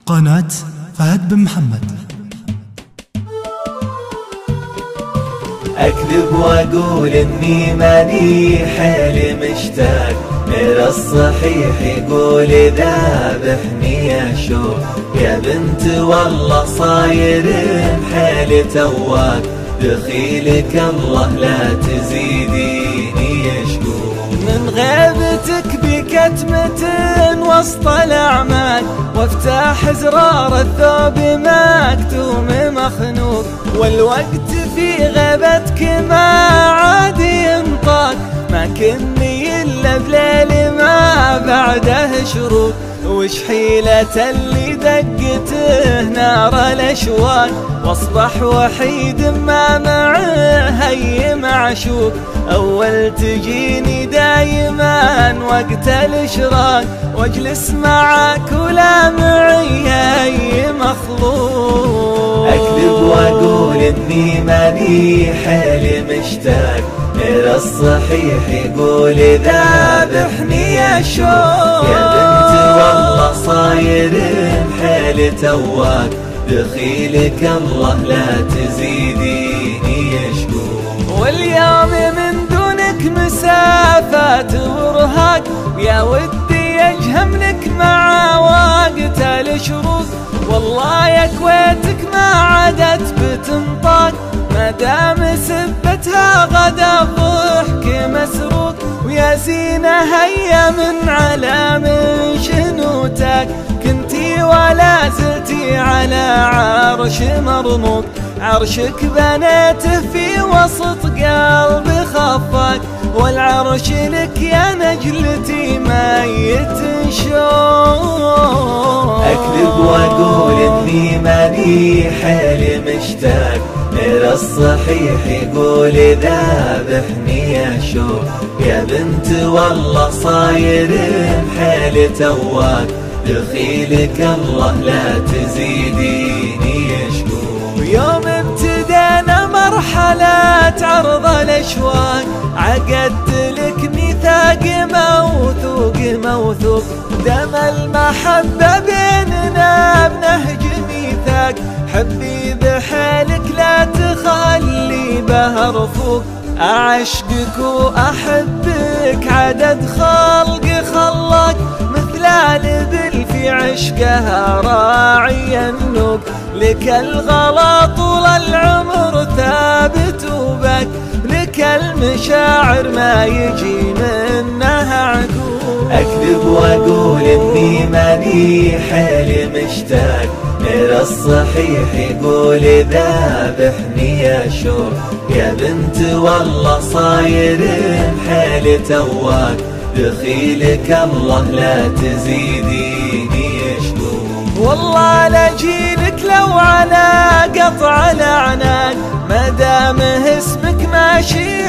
قناة فهد بن محمد. أكذب وأقول إني ماني حيل مشتاق، غير الصحيح يقول ذابحني يا شوق. يا بنت والله صاير حيل تواق، دخيلك الله لا تزيديني يشكوك. من غيبتك بكتمة وسط الأعمال، وافتح زرار الثوب مكتوم مخنوق. والوقت في غيبتك ما عاد ينطاق، ما كني إلا بليل ما بعده شروق. وش حيلة اللي دقته نار الأشواق، واصبح وحيد ما معه أي معشوق. أول تجيني دايما وقت الإشراق، واجلس معك ولا معي أي مخلوق. أكذب وأقول إني ماني حيل مشتاق، غير الصحيح يقول ذابحني يا شوق. يا بنت والله صاير حيل تواق، دخيلك الله لا تزيديني يشكوك. واليوم من دونك مسافات ورهاق، يا ودي أجهم لك مع وقت الشروق. والله يا كويتك ما عادت بتنطاق، ما دام سبتها غدا ضحك مسروق. ويا زينة هيا من على من شنوتك، كنتي ولا زلتي على عرش مرموق. عرشك بنيته في وسط قلبي خفاك، والعرش لك يا نجلتي ميت شوق. أكذب وأقول إني ماني حيل مشتاق، غير الصحيح يقول ذابحني يا شوق. يا بنت والله صاير حيل تواق، دخيلك الله لا تزيديني يشكوك. يوم ابتدينا مرحلة عرض الأشواق، عقدت لك ميثاق موثوق موثوق. دم المحبة بيننا بنهج ميثاق، حبي بحالك لا تخلي به رفوق. أعشقك وأحبك عدد خلق خلاق، مثل الإبل في عشقها راعي النوق. لك الغلا طول العمر ثابت وبك، لك المشاعر ما يجي منها عقوق. أكذب وأقول إني ماني حيل مشتاق، غير الصحيح يقول ذابحني يا شوق. يا بنت والله صاير حيل تواق، دخيلك الله لا تزيديني يشكوك. والله لاجيلك لو على قطع الأعناق، ما دام اسمك ماشي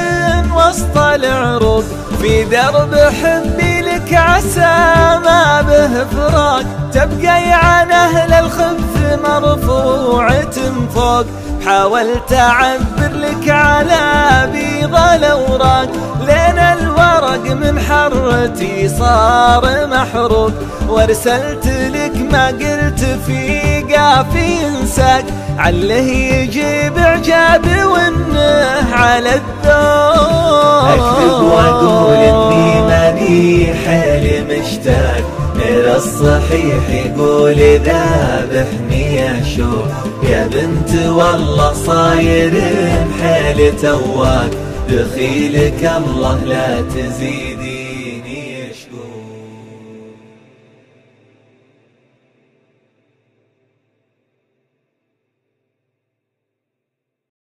وسط العروق. في درب حبي لك عسى ما به فراق، تبقي عن أهل الخبث مرفوعة فوق. حاولت أعبر لك على بيض الأوراق، لين الورق من حرتي صار محروق. وارسلت لك ما قلت في قافي ينساق، عله يجيب إعجابي وإنه على الذوق. أكذب وأقول إني ماني حيل مشتاق، غير الصحيح يقول ذابحني يا شوق. يا بنت والله صاير حيل تواق، دخيلك الله لا تزيدي